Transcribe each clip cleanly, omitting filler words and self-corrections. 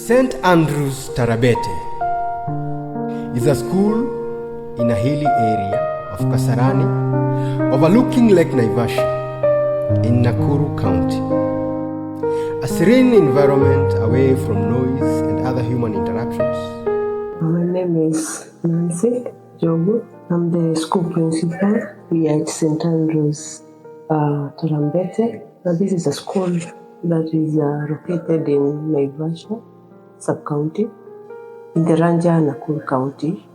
St. Andrew's Tarabete is a school in a hilly area of Kasarani, overlooking Lake Naivasha in Nakuru County. A serene environment away from noise and other human interactions. My name is Njogu. I'm the school principal here at St. Andrew's Tarabete. This is a school that is located in Naivasha sub-county in the Ranja Nakuru County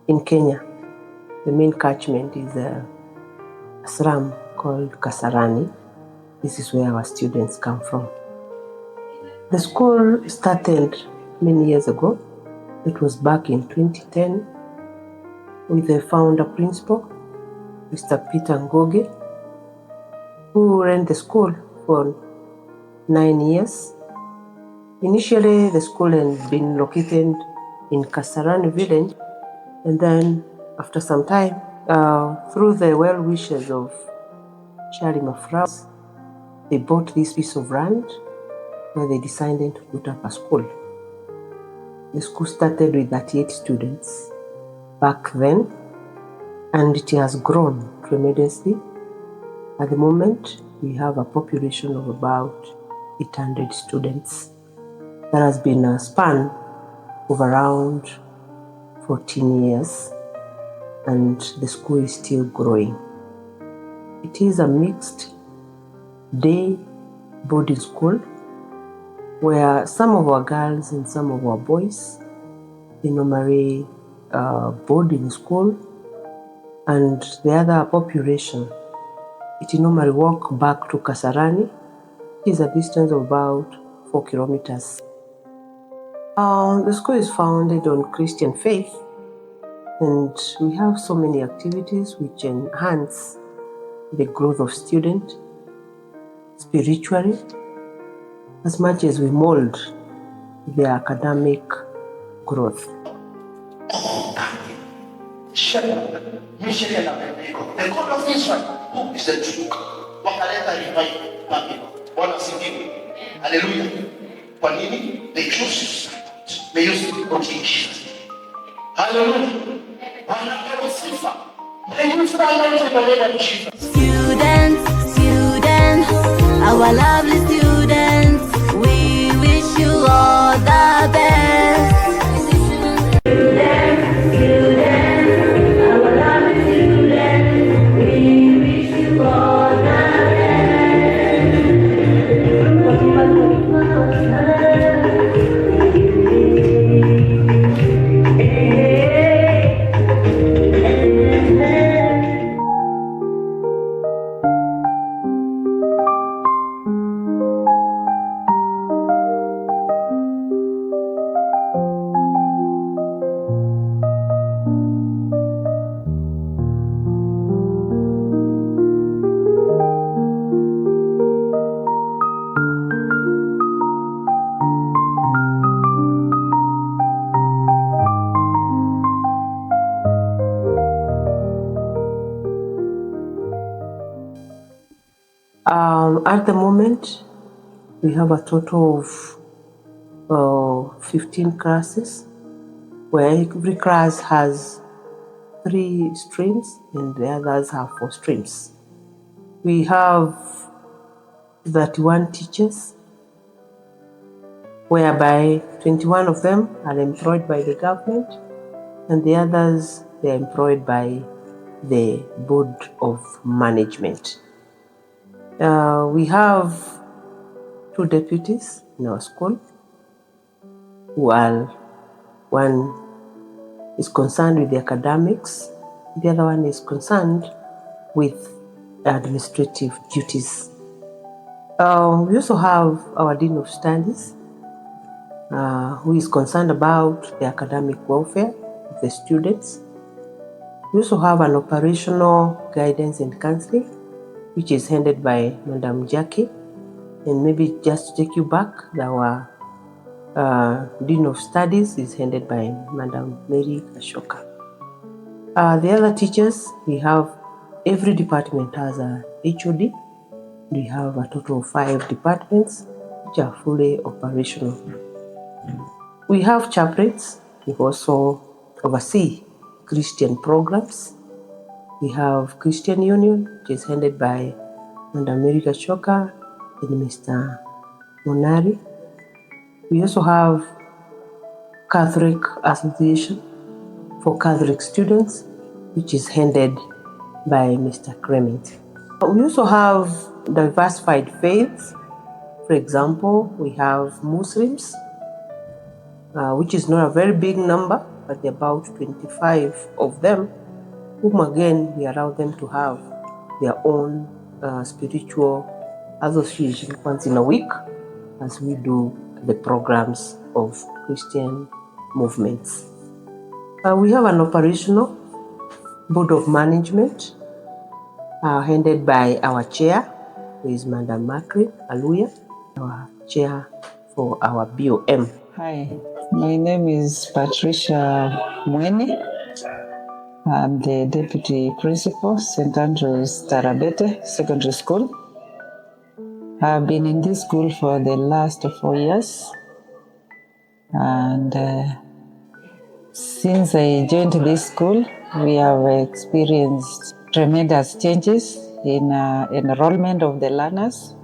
in Kenya. The main catchment is a slum called Kasarani. This is where our students come from. The school started many years ago. It was back in 2010 with the founder principal, Mr. Peter Njogu, who ran the school for 9 years. Initially, the school had been located in Kasarani village, and then after some time, through the well wishes of Charlie Mafraus, they bought this piece of land where they decided to put up a school. The school started with 38 students back then, and it has grown tremendously. At the moment, we have a population of about 800 students. There has been a span of around 14 years, and the school is still growing. It is a mixed day boarding school where some of our girls and some of our boys, they normally board in school, and the other population, it normally walk back to Kasarani. It is a distance of about 4 kilometers. The school is founded on Christian faith, and we have so many activities which enhance the growth of students spiritually, as much as we mold their academic growth. The God of Israel, who is the truth, wakaleta revival. Bwana sifiwe. Hallelujah. Kwa nini? They chose they used to teach. Hallelujah. Wanapewa sifa. They used to learn Jesus. Students, our lovely students, we wish you all the best. At the moment, we have a total of 15 classes, where every class has 3 streams and the others have 4 streams. We have 31 teachers, whereby 21 of them are employed by the government, and the others, they are employed by the Board of Management. We have 2 deputies in our school, one is concerned with the academics, the other one is concerned with administrative duties. We also have our Dean of Studies, who is concerned about the academic welfare of the students. We also have an operational guidance and counseling, which is handled by Madam Jackie. And maybe just to take you back, our Dean of Studies is handled by Madam Mary Ashoka. The other teachers, we have, every department has a HOD. We have a total of 5 departments which are fully operational. We have chaplains who also oversee Christian programs. We have Christian Union, which is headed by America Choka and Mr. Monari. We also have Catholic Association for Catholic Students, which is headed by Mr. Clement. We also have diversified faiths. For example, we have Muslims, which is not a very big number, but about 25 of them, whom again we allow them to have their own spiritual association once in a week, as we do the programs of Christian movements. We have an operational board of management headed by our chair, who is Madam Makri Aluya, our chair for our BOM. Hi, my name is Patricia Mueni. I'm the Deputy Principal, St. Andrew's Tarabete Secondary School. I've been in this school for the last 4 years, and since I joined this school, we have experienced tremendous changes in enrollment of the learners.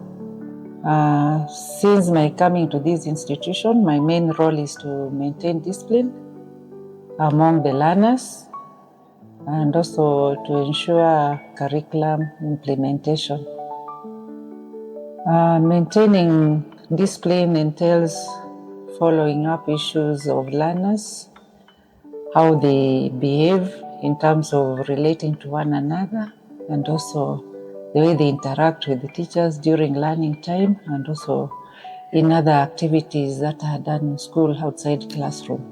Since my coming to this institution, my main role is to maintain discipline among the learners and also to ensure curriculum implementation. Maintaining discipline entails following up issues of learners, how they behave in terms of relating to one another, and also the way they interact with the teachers during learning time, and also in other activities that are done in school outside classroom.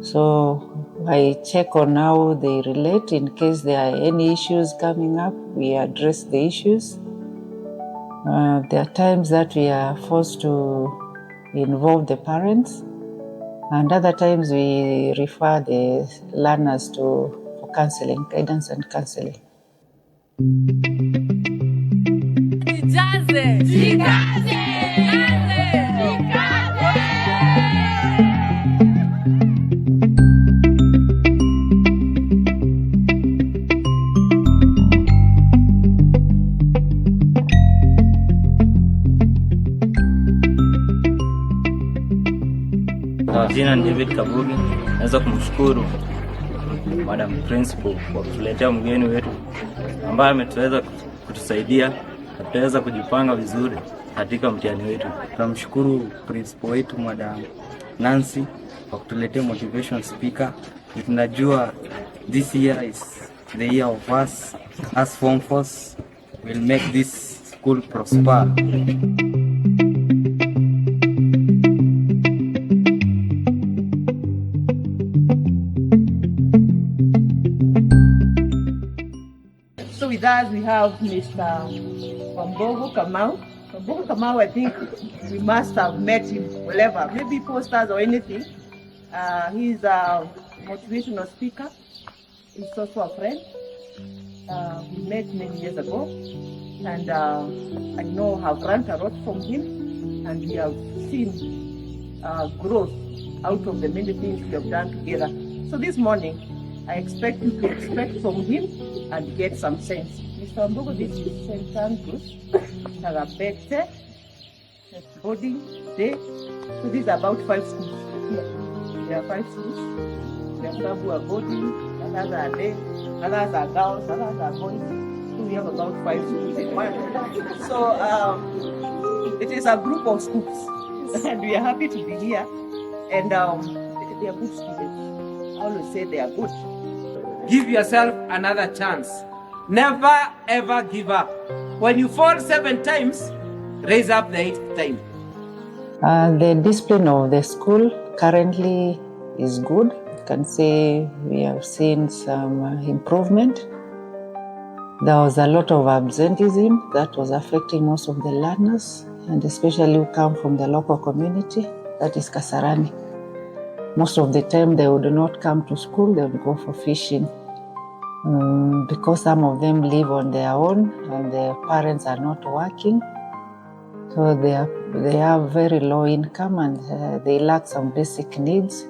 So I check on how they relate. In case there are any issues coming up, we address the issues. There are times that we are forced to involve the parents, and other times we refer the learners for counseling, guidance and counseling. Jina ni David Kabugi. Naweza kumshukuru Madam Principal kwa kutuletea mgeni wetu ambaye ametuweza kutusaidia na tutaweza kujipanga vizuri katika mtihani wetu. Tunamshukuru Principal wetu Madam Nancy kwa kutuletea motivational speaker. Tunajua this year is the year of us as Form 4s will make this school prosper. So with us we have Mr. Wambugu, Kamau, I think we must have met him, whatever, maybe posters or anything. He's a motivational speaker. He's also a friend. We met many years ago, and I know I've learned a lot from him, and we have seen growth out of the many things we have done together. So this morning, I expect you to expect from him and get some sense. Mr. Wambugu, this is St. Andrew's Tarabete boarding day. So these are about 5 schools here. There are 5 schools. We have some who are boarding, others are day, others are girls, others are boys. So we have about 5 schools in one. So it is a group of schools, and we are happy to be here. And they are good students. I always say they are good. Give yourself another chance. Never ever give up. When you fall 7 times, raise up the 8th time. The discipline of the school currently is good. You can say we have seen some improvement. There was a lot of absenteeism that was affecting most of the learners, and especially who come from the local community, that is Kasarani. Most of the time they would not come to school, they would go for fishing. Because some of them live on their own and their parents are not working. So they have very low income and they lack some basic needs.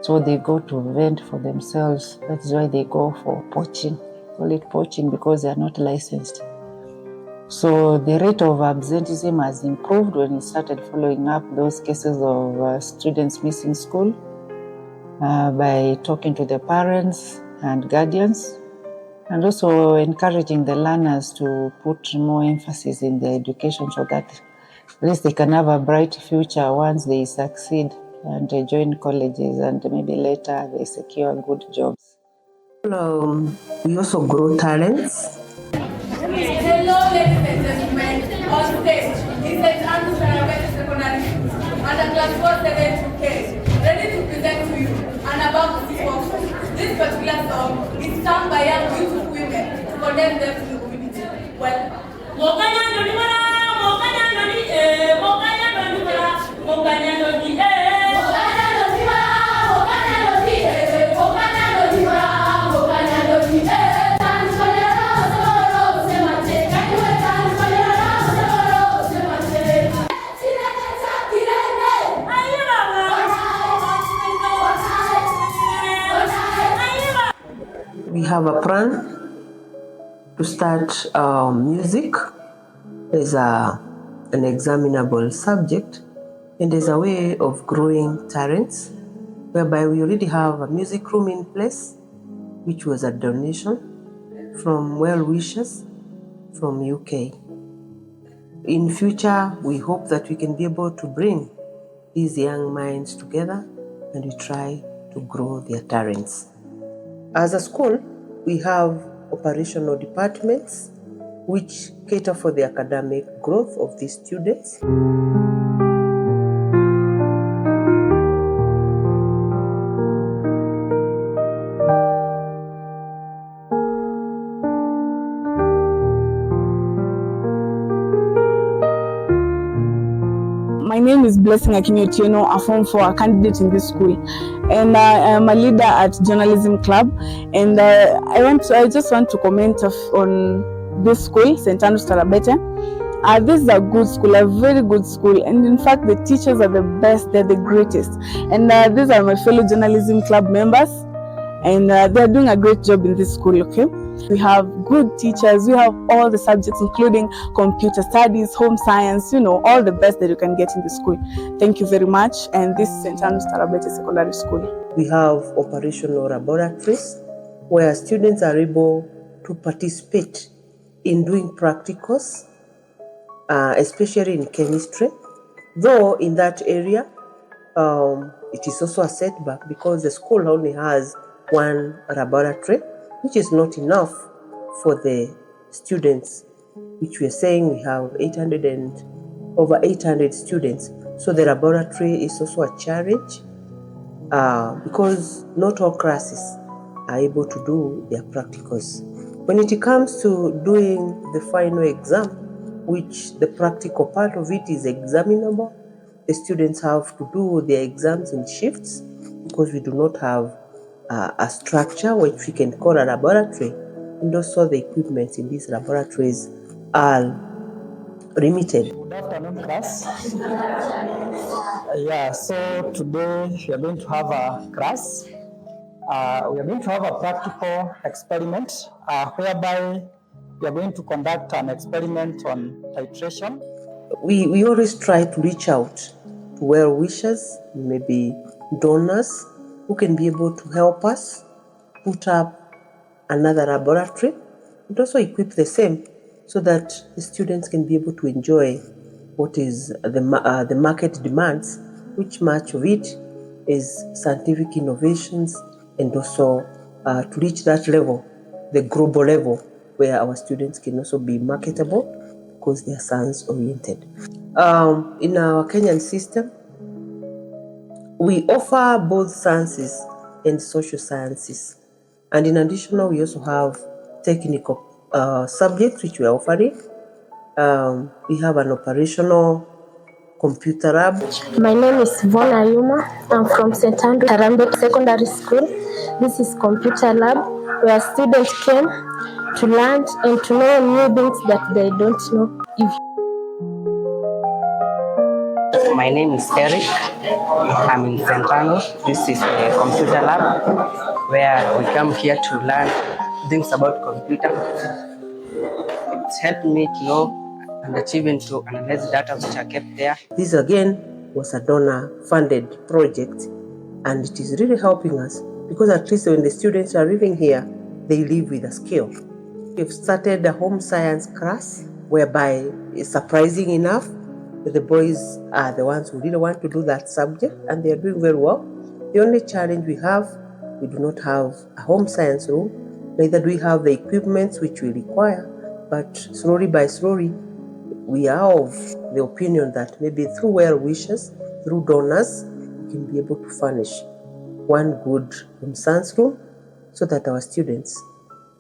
So they go to vent for themselves. That's why they go for poaching. Call it poaching because they are not licensed. So the rate of absenteeism has improved when we started following up those cases of students missing school by talking to the parents and guardians, and also encouraging the learners to put more emphasis in their education so that at least they can have a bright future once they succeed and join colleges and maybe later they secure good jobs. We also grow talents. Hello, ladies and gentlemen. On stage is Tarabete Secondary School and class 472K, ready to present to you an about this workshop. This particular song is sung by young beautiful women to condemn them to the community. Well, We have a plan to start music as an examinable subject and as a way of growing talents, whereby we already have a music room in place, which was a donation from well-wishers from UK. In future, we hope that we can be able to bring these young minds together and we try to grow their talents. As a school, we have operational departments which cater for the academic growth of these students. My name is Blessing Akinyotieno, a Form 4 candidate in this school, and I am a leader at Journalism Club. And I just want to comment on this school, St. Andrews Tarabete. This is a good school, a very good school, and in fact the teachers are the best, they're the greatest. And these are my fellow Journalism Club members, and they're doing a great job in this school, okay? We have good teachers, we have all the subjects including computer studies, home science, all the best that you can get in the school. Thank you very much, and this is St. Andrews Tarabete Secondary School. We have operational laboratories where students are able to participate in doing practicals, especially in chemistry. Though in that area, it is also a setback because the school only has one laboratory, which is not enough for the students, which we are saying we have over 800 students. So the laboratory is also a challenge because not all classes are able to do their practicals. When it comes to doing the final exam, which the practical part of it is examinable, the students have to do their exams in shifts because we do not have a structure which we can call a laboratory, and also the equipment in these laboratories are limited. Good afternoon, class. So today we are going to have a class. We are going to have a practical experiment whereby we are going to conduct an experiment on titration. We always try to reach out to well-wishers, maybe donors, who can be able to help us put up another laboratory and also equip the same so that the students can be able to enjoy what is the market demands, which much of it is scientific innovations, and also to reach that level, the global level, where our students can also be marketable because they are science-oriented. In our Kenyan system, we offer both sciences and social sciences. And in addition, we also have technical subjects which we are offering. We have an operational computer lab. My name is Vona Yuma. I'm from St. Andrews Tarabete Secondary School. This is computer lab where students came to learn and to know new things that they don't know. My name is Eric. I'm in St. Arnold. This is a computer lab where we come here to learn things about computer. It's helped me to know and achieving to analyze data which are kept there. This again was a donor-funded project, and it is really helping us because at least when the students are living here, they live with a skill. We've started a home science class whereby, surprising enough, the boys are the ones who really want to do that subject, and they are doing very well. The only challenge we have, we do not have a home science room, neither do we have the equipment which we require, but slowly by slowly, we are of the opinion that maybe through well wishes, through donors, we can be able to furnish one good home science room so that our students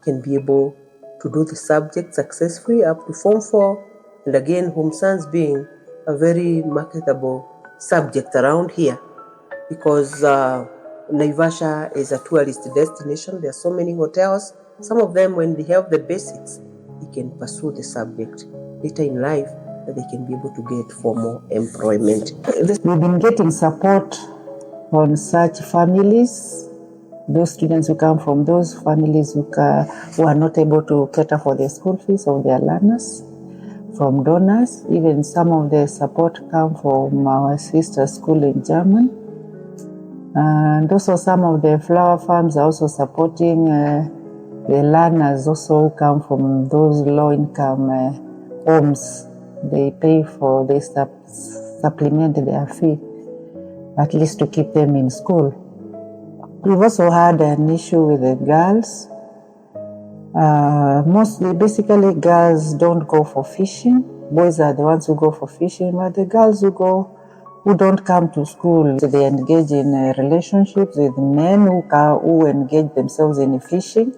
can be able to do the subject successfully up to Form 4. And again, home science being a very marketable subject around here because Naivasha is a tourist destination. There are so many hotels. Some of them, when they have the basics, they can pursue the subject later in life, that they can be able to get formal employment. We've been getting support on such families, those students who come from those families who are not able to cater for the school fees of their learners, from donors. Even some of the support come from our sister school in Germany. And also some of the flower farms are also supporting the learners also who come from those low-income homes. They pay for, they supplement their fee, at least to keep them in school. We've also had an issue with the girls. Basically girls don't go for fishing. Boys are the ones who go for fishing, but the girls who don't come to school, so they engage in relationships with men who engage themselves in fishing.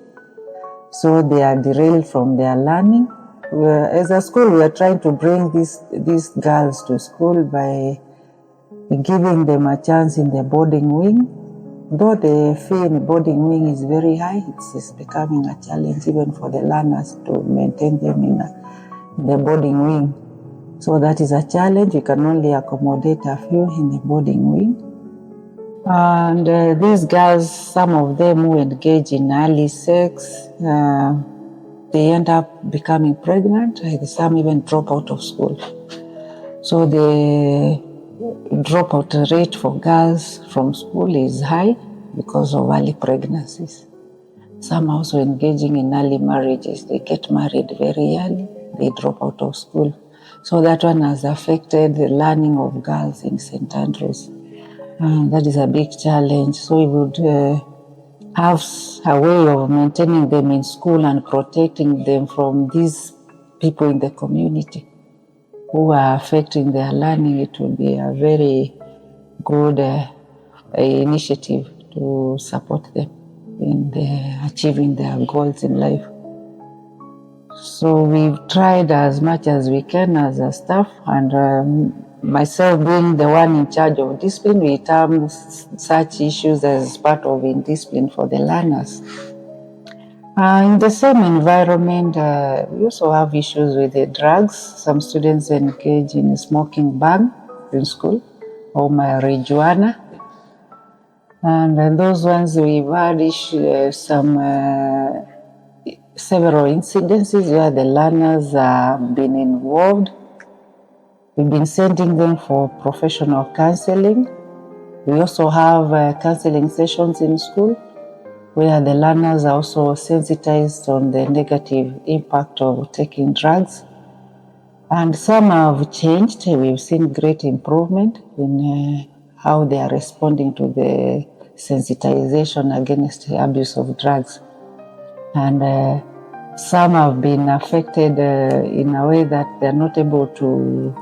So they are derailed from their learning. As a school, we are trying to bring these girls to school by giving them a chance in the boarding wing. Though the fee in boarding wing is very high, it's becoming a challenge even for the learners to maintain them in the boarding wing. So that is a challenge. We can only accommodate a few in the boarding wing. And these girls, some of them who engage in early sex, they end up becoming pregnant. Some even drop out of school. So the dropout rate for girls from school is high because of early pregnancies. Some are also engaging in early marriages. They get married very early, they drop out of school. So that one has affected the learning of girls in St. Andrews. That is a big challenge. So we would have a way of maintaining them in school and protecting them from these people in the community who are affecting their learning. It will be a very good initiative to support them in achieving their goals in life. So we've tried as much as we can as a staff, and myself being the one in charge of discipline, we term such issues as part of indiscipline for the learners. In the same environment, we also have issues with the drugs. Some students engage in smoking ban in school, or marijuana. And those ones we've had several incidences where the learners have been involved. We've been sending them for professional counseling. We also have counseling sessions in school where the learners are also sensitized on the negative impact of taking drugs. And some have changed. We've seen great improvement in how they are responding to the sensitization against the abuse of drugs. And some have been affected in a way that they're not able to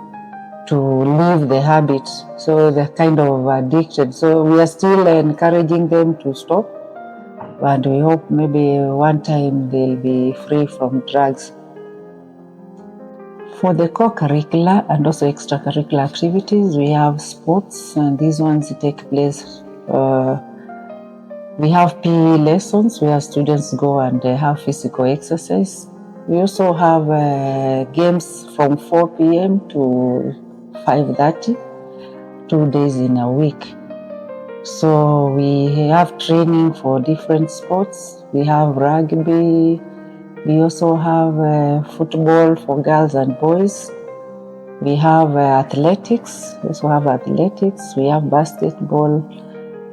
leave the habit. So they're kind of addicted. So we are still encouraging them to stop. And we hope maybe one time they'll be free from drugs. For the core curricula and also extracurricular activities, we have sports, and these ones take place. We have PE lessons where students go and have physical exercise. We also have games from 4 p.m. to 5:30. 2 days in a week. So we have training for different sports. We have rugby. We also have football for girls and boys. We have athletics. We also have athletics. We have basketball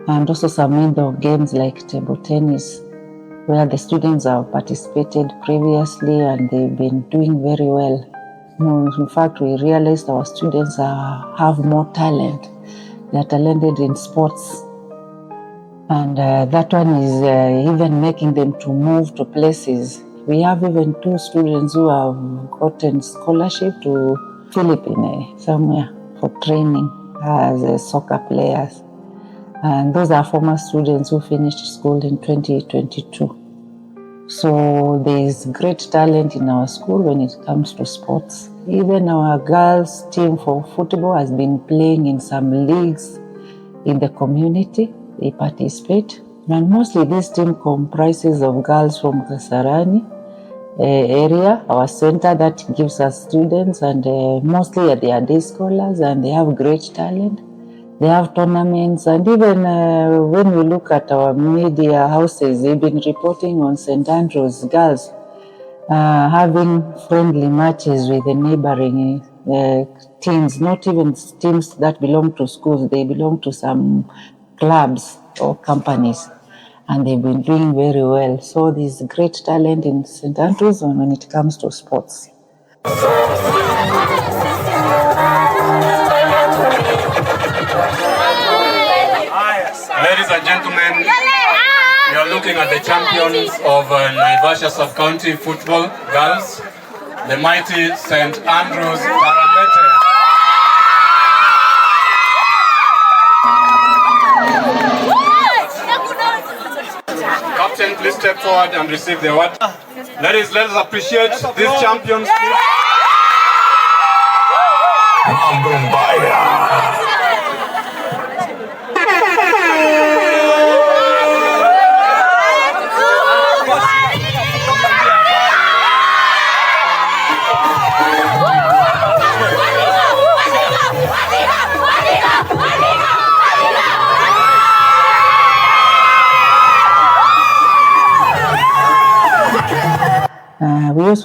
and also some indoor games like table tennis, where the students have participated previously and they've been doing very well. In fact, we realized our students have more talent. They're talented in sports. And that one is even making them to move to places. We have even 2 students who have gotten scholarship to Philippines somewhere for training as soccer players. And those are former students who finished school in 2022. So there is great talent in our school when it comes to sports. Even our girls team for football has been playing in some leagues in the community. They participate. And mostly this team comprises of girls from Kasarani area, our center that gives us students, and mostly they are day scholars and they have great talent. They have tournaments, and even when we look at our media houses, they've been reporting on St. Andrews girls having friendly matches with the neighboring teams, not even teams that belong to schools, they belong to some clubs or companies, and they've been doing very well. So there's great talent in St. Andrews when it comes to sports. Ladies and gentlemen, we are looking at the champions of Naivasha Sub-County Football Girls, the mighty St. Andrews Tarabete. Captain, please step forward and receive the award. Ladies, let us appreciate these champions.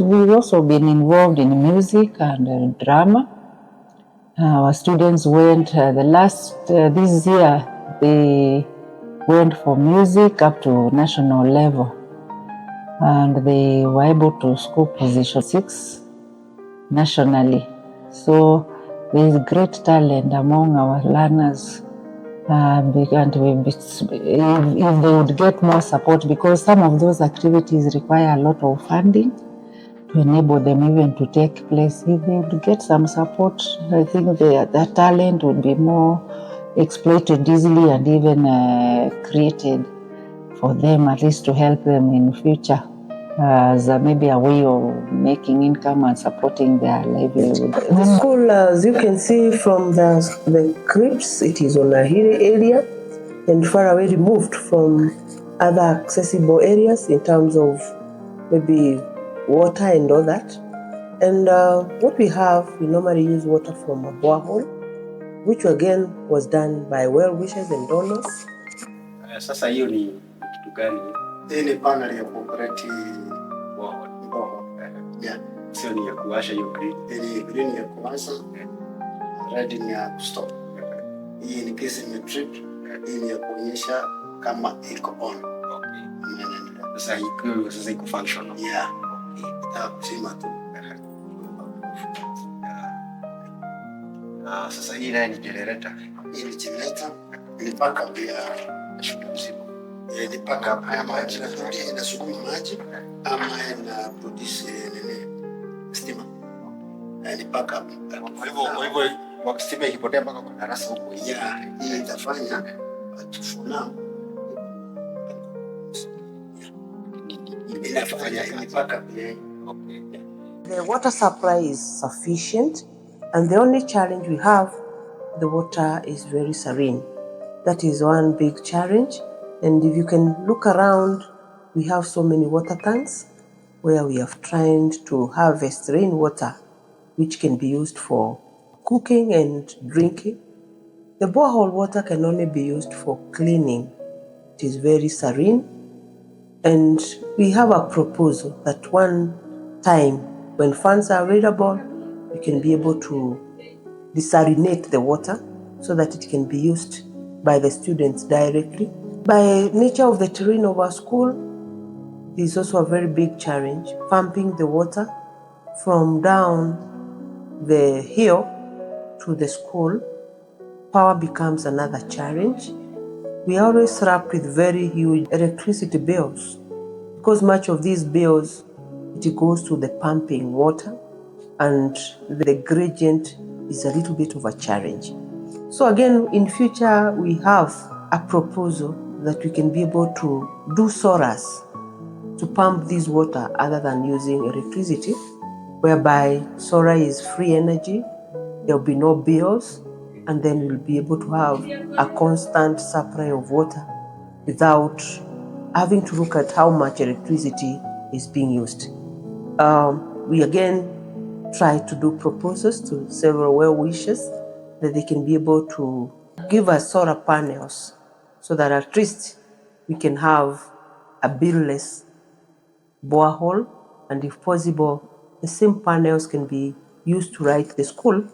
We've also been involved in music and drama. Our students went this year, they went for music up to national level, and they were able to score position 6 nationally. So there is great talent among our learners. And if they would get more support, because some of those activities require a lot of funding to enable them even to take place. If they would get some support, I think their talent would be more exploited easily and even created for them, at least to help them in future as maybe a way of making income and supporting their livelihood. The school, as you can see from the clips, it is on a hilly area and far away removed from other accessible areas in terms of maybe water and all that. And what we have, we normally use water from a borehole, which again was done by well-wishers and donors. Sasa hiyo ni kitu gani? Hii ni panel ya kuoperate borehole. Yeah. Sio ni ya kuwasha hiyo green. Hii green ya kuwasha, red ni ya kustop. Hii ni kesi ya trip, hii ni ya kuonyesha kama iko on. Okay. Sasa iko functional. Yeah. Kusema tu. Sasa hii nayo ni generator. Hii ni generator, ni backup ya shule mzima. Ni backup ya maji, inasukuma maji ama ina produce stima. Ni backup. Kwa hivyo wakati stima ikipotea mpaka kwa darasa huko, hii itafanya tufuna. Inafanya backup ya. The water supply is sufficient, and the only challenge we have, the water is very serene. That is one big challenge. And if you can look around, we have so many water tanks where we have tried to harvest rainwater, which can be used for cooking and drinking. The borehole water can only be used for cleaning. It is very serene. And we have a proposal that one time when funds are available, we can be able to desalinate the water so that it can be used by the students directly. By nature of the terrain of our school, it is also a very big challenge, pumping the water from down the hill to the school. Power becomes another challenge. We always slapped with very huge electricity bills because much of these bills, it goes to the pumping water, and the gradient is a little bit of a challenge. So again, in future, we have a proposal that we can be able to do solars to pump this water other than using electricity, whereby solar is free energy, there will be no bills, and then we'll be able to have a constant supply of water without having to look at how much electricity is being used. We again try to do proposals to several well-wishers that they can be able to give us solar panels so that at least we can have a bill-less borehole, and if possible, the same panels can be used to light the school.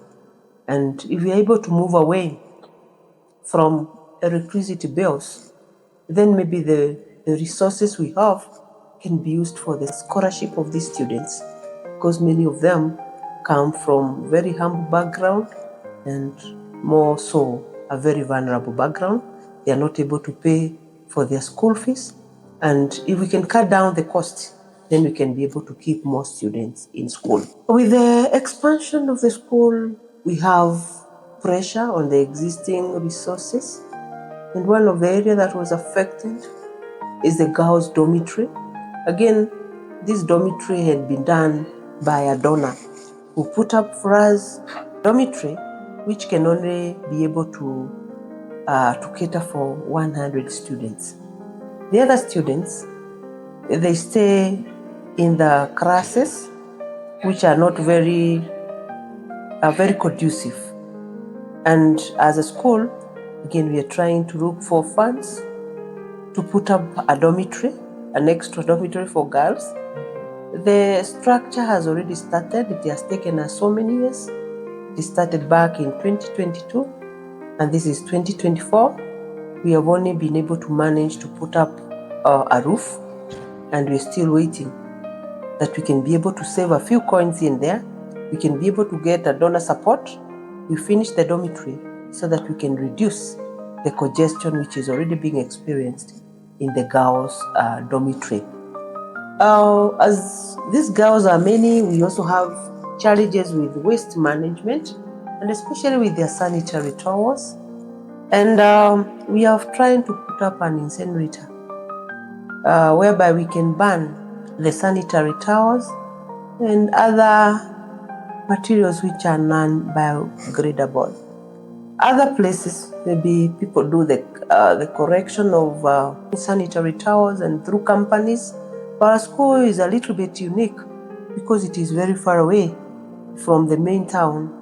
And if we are able to move away from electricity bills, then maybe the resources we have can be used for the scholarship of these students, because many of them come from very humble background and more so a very vulnerable background. They are not able to pay for their school fees. And if we can cut down the cost, then we can be able to keep more students in school. With the expansion of the school, we have pressure on the existing resources. And one of the areas that was affected is the girls' dormitory. Again, this dormitory had been done by a donor who put up for us dormitory, which can only be able to cater for 100 students. The other students, they stay in the classes, which are not very conducive. And as a school, again, we are trying to look for funds to put up a dormitory, an extra dormitory for girls. The structure has already started. It has taken us so many years. It started back in 2022, and this is 2024. We have only been able to manage to put up a roof, and we're still waiting that we can be able to save a few coins in there. We can be able to get a donor support. We finish the dormitory so that we can reduce the congestion which is already being experienced in the girls' dormitory. As these girls are many, we also have challenges with waste management, and especially with their sanitary towels. And we are trying to put up an incinerator whereby we can burn the sanitary towels and other materials which are non-biodegradable. Other places, maybe people do the correction of sanitary towels and through companies. But our school is a little bit unique because it is very far away from the main town,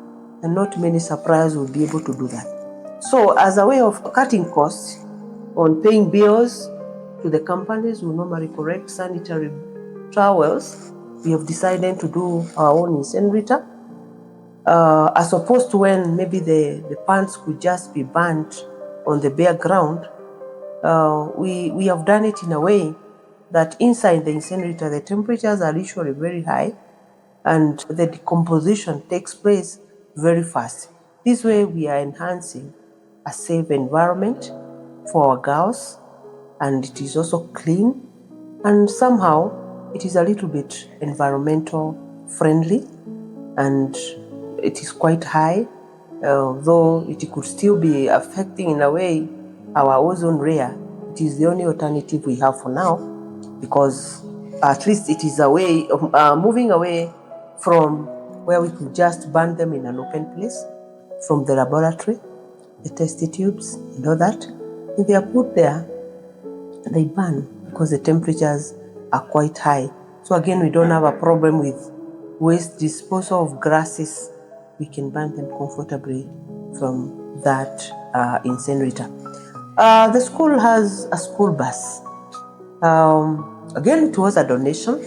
and not many suppliers will be able to do that. So as a way of cutting costs on paying bills to the companies who normally correct sanitary towels, we have decided to do our own incinerator. As opposed to when maybe the pants could just be burnt on the bare ground, we have done it in a way that inside the incinerator, the temperatures are usually very high and the decomposition takes place very fast. This way, we are enhancing a safe environment for our girls, and it is also clean, and somehow it is a little bit environmental friendly, and it is quite high, though it could still be affecting in a way our ozone layer. It is the only alternative we have for now, because at least it is a way of moving away from where we could just burn them in an open place, from the laboratory, the test tubes and all that. If they are put there, they burn because the temperatures are quite high. So again, we don't have a problem with waste disposal of grasses. We can burn them comfortably from that in St. Rita. The school has a school bus. Again, it was a donation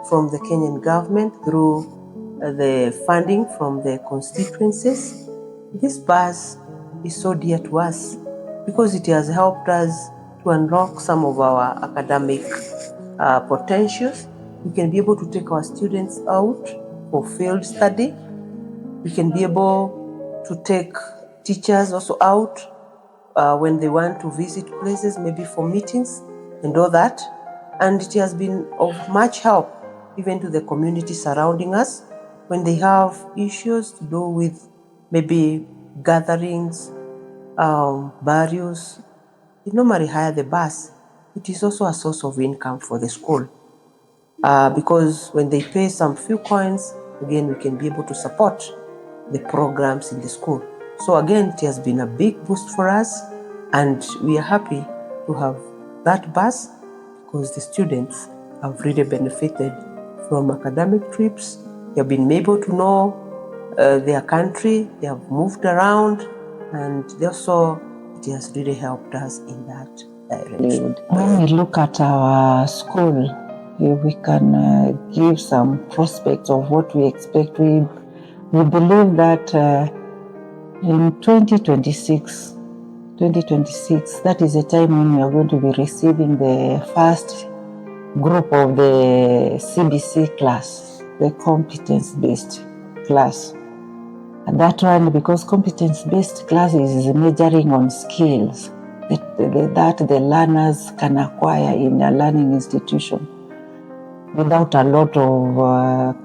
from the Kenyan government through the funding from the constituencies. This bus is so dear to us because it has helped us to unlock some of our academic potentials. We can be able to take our students out for field study. We can be able to take teachers also out when they want to visit places, maybe for meetings and all that. And it has been of much help even to the community surrounding us when they have issues to do with maybe gatherings, burials. They normally hire the bus. It is also a source of income for the school because when they pay some few coins, again, we can be able to support the programs in the school. So again, it has been a big boost for us, and we are happy to have that bus because the students have really benefited from academic trips. They have been able to know their country, they have moved around, and also it has really helped us in that direction. When we look at our school, we can give some prospects of what we expect. We believe that in 2026, that is the time when we are going to be receiving the first group of the CBC class, the competence-based class. And that one, because competence-based class is measuring on skills that the learners can acquire in a learning institution without a lot of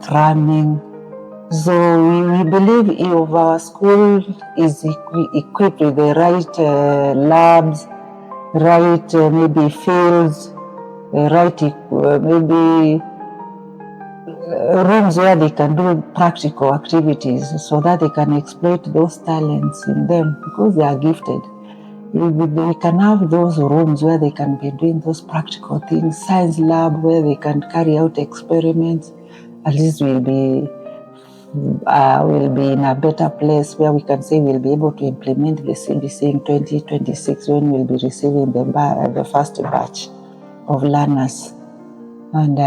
cramming. So we believe if our school is equipped with the right labs, right maybe fields, right maybe rooms where they can do practical activities so that they can exploit those talents in them because they are gifted. We can have those rooms where they can be doing those practical things, science lab where they can carry out experiments. At least we'll be in a better place where we can say we'll be able to implement the CBC in 2026 when we'll be receiving the first batch of learners. And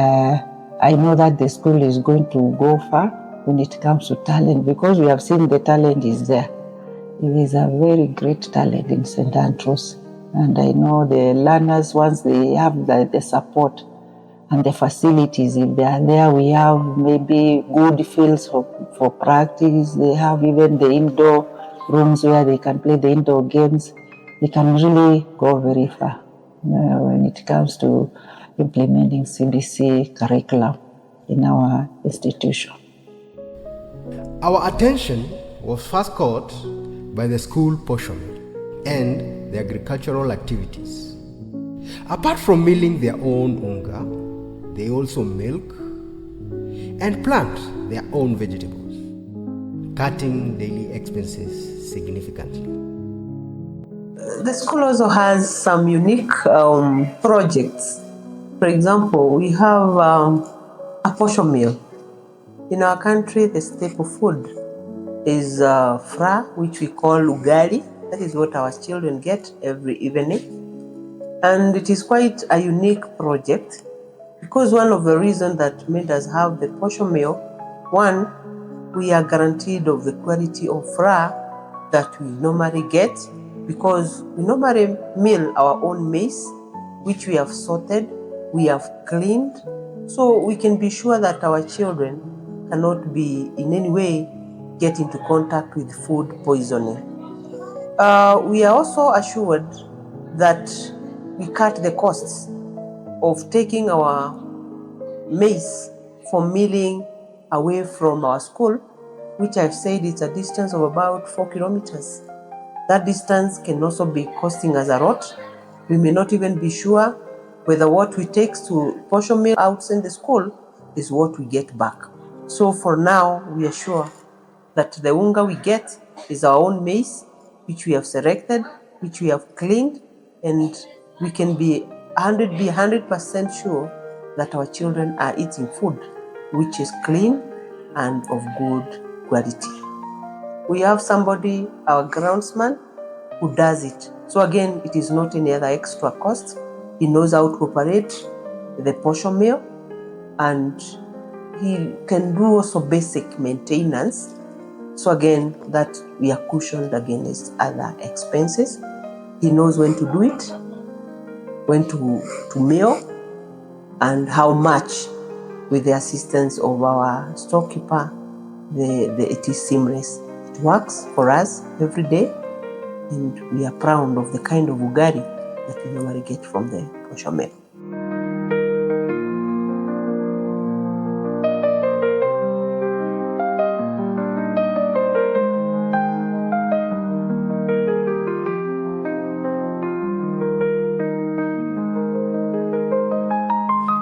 I know that the school is going to go far when it comes to talent because we have seen the talent is there. It is a very great talent in St. Andrews. And I know the learners, once they have the support and the facilities, if they are there, we have maybe good fields for practice. They have even the indoor rooms where they can play the indoor games. They can really go very far when it comes to implementing CBC curriculum in our institution. Our attention was first caught by the school portion and the agricultural activities. Apart from milling their own unga, they also milk and plant their own vegetables, cutting daily expenses significantly. The school also has some unique projects. For example, we have a portion meal. In our country, the staple food is fra, which we call ugali. That is what our children get every evening. And it is quite a unique project because one of the reasons that made us have the portion meal, one, we are guaranteed of the quality of fra that we normally get because we normally mill our own maize, which we have sorted, we have cleaned, so we can be sure that our children cannot be in any way get into contact with food poisoning. We are also assured that we cut the costs of taking our maize from milling away from our school, which I've said it's a distance of about 4 kilometers. That distance can also be costing us a lot. We may not even be sure whether what we take to portion meal outside the school is what we get back. So for now, we are sure that the unga we get is our own maize, which we have selected, which we have cleaned, and we can be 100% sure that our children are eating food which is clean and of good quality. We have somebody, our groundsman, who does it. So again, it is not any other extra cost. He knows how to operate the portion mill, and he can do also basic maintenance. So again, that we are cushioned against other expenses. He knows when to do it, when to mill, and how much, with the assistance of our storekeeper. It is seamless. It works for us every day, and we are proud of the kind of ugali that we normally get from the portion mill.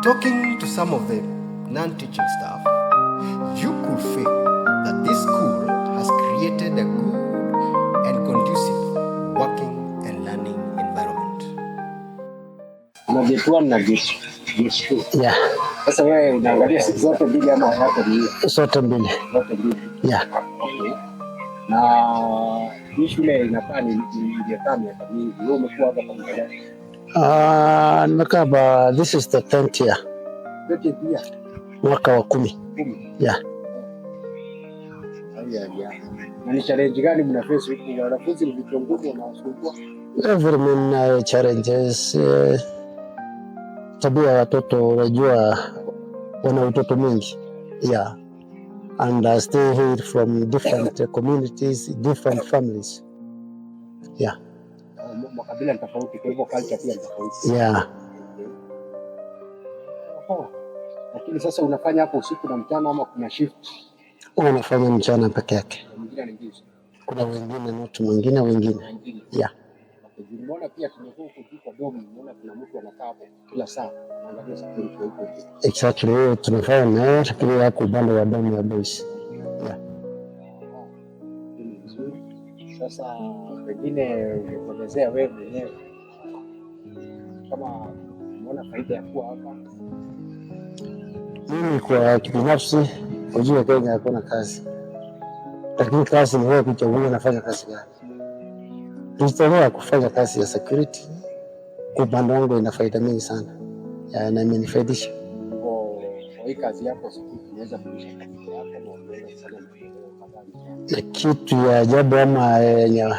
Talking to some of the non-teaching staff, you could feel that this school has created a good and conducive working and learning environment. Na gate 1 na gate 2. Yeah. Sasa wewe unaangalia siku zote mbili ama yako ni Zote mbili. zote mbili? Yeah. Okay. Na hii shule inakaa ni miaka mingi. Wewe umekuwa hapa kwa muda gani? Nimekaa this is the 10th year. 10th year. Mwaka wa 10. Yeah. Na ni challenge gani mna face huku? Wanafunzi ni vitongozi wanawasumbua? Every main challenges, tabia ya watoto, unajua wana utoto mwingi. Yeah. And stay here from different communities, different families. Yeah. Makabila ni tofauti, kwa hivyo culture pia ni tofauti. Yeah. Lakini sasa unafanya hapo usiku na mchana ama kuna shift? Unafanya mchana peke yake. Mwingine ni giza. Kuna wengine not mwingine wengine. Yeah. Nimeona pia tumekuwa kwa domu, nimeona kuna mtu anakaa hapo kila saa anaangalia security huko. Exactly, tunafanya nayo lakini yako upande wa domu ya boys. Yeah. Sasa pengine ungekuelezea wewe mwenyewe kama unaona faida ya kuwa hapa. Mimi kwa kibinafsi, ujue Kenya hakuna kazi, lakini kazi ni wewe kuchagua nafanya kazi gani. Nilitolea kufanya kazi ya security, kwa upande wangu ina faida mingi sana na imenifaidisha. Kwa hii kazi yako unaweza kuishi kazi yako na unaweza kufanya na kitu ya ajabu ama yenye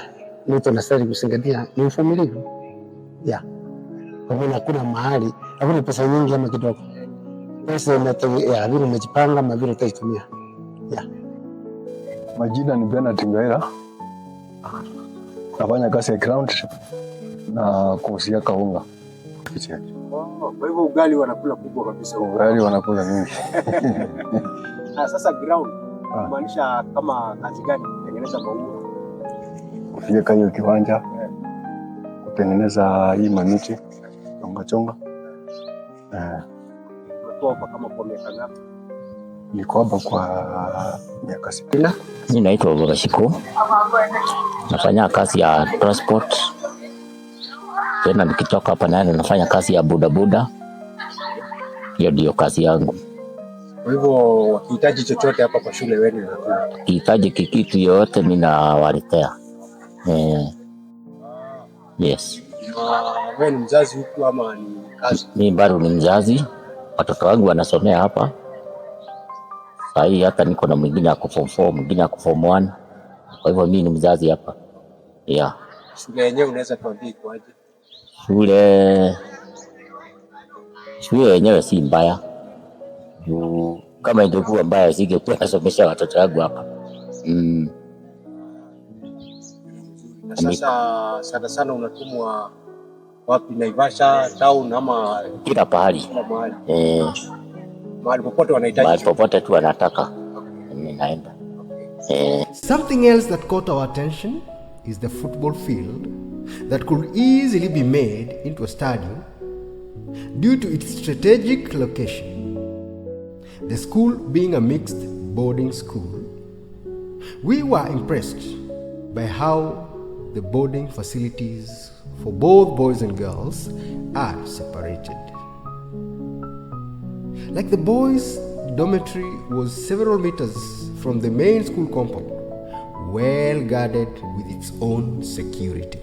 mtu anastahili kuzingatia ni uvumilivu. Yeah. Kwa maana hakuna mahali, hakuna pesa nyingi ama kidogo. Pesa inategemea vile umejipanga ama vile utaitumia. Yeah. Majina ni Bernard Ngaira. Nafanya kazi ya ground na kuhusia kaunga. Kwa hivyo ugali wanakula kubwa kabisa. Ugali wanakula mingi. Sasa ground kumaanisha kama kazi gani? Kutengeneza maua, kufyeka hiyo kiwanja, kutengeneza hii mamiti chonga. Umekuwa hapa kama kwa miaka ngapi? Niko hapa kwa miaka 6. Mimi naitwa Vocational. Nafanya kazi ya transport. Tena nikitoka hapa naenda nafanya kazi ya bodaboda. Hiyo ndio kazi yangu. Kwa hivyo wakihitaji chochote hapa kwa shule wewe ndio unatoa. Wakihitaji kitu yote mimi nawaletea. Yes. Wewe ni mzazi huku ama ni kazi? Mimi bado ni mzazi. Watoto wangu wanasomea hapa. Sasa hii hata niko na mwingine ako form 4, mwingine ako form 1. Kwa hivyo mimi ni mzazi hapa. Yeah. Shule yenyewe unaweza tuambie kwaje? Shule yenyewe si mbaya. Kama ingekuwa mbaya singekuwa nasomesha watoto wangu hapa. Sasa sana unatumwa wapi? Naivasha town ama kila pahali? Mahali popote wanahitaji. Mahali popote tu wanataka. Ninaenda. Something else that caught our attention is the football field that could easily be made into a stadium due to its strategic location. The school being a mixed boarding school, we were impressed by how the boarding facilities for both boys and girls are separated. Like the boys' dormitory was several meters from the main school compound, well guarded with its own security.